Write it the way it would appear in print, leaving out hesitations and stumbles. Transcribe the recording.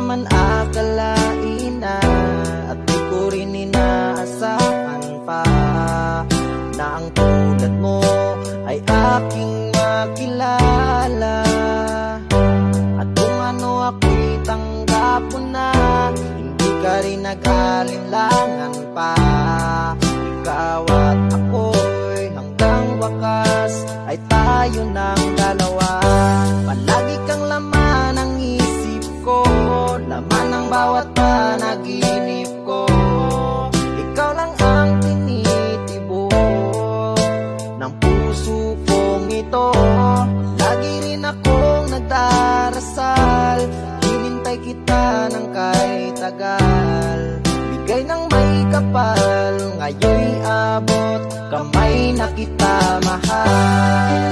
naman akalain na, at di ko rin inaasahan pa, na ang tulad mo ay aking makilala. At kung ano ako'y tanggap mo na, hindi ka rin nag-alinlangan pa. Ikaw at ako'y hanggang wakas ay tayo ng dalawa. Palagi kang laman ng isip ko, laman ng bawat panaginip ko. Ikaw lang ang tinitibok ng puso kong ito. Lagi rin akong nagdarasal, hinintay kita ng kahit tagal. Bigay ng may kapal, ngayon'y abot kamay na kita mahal.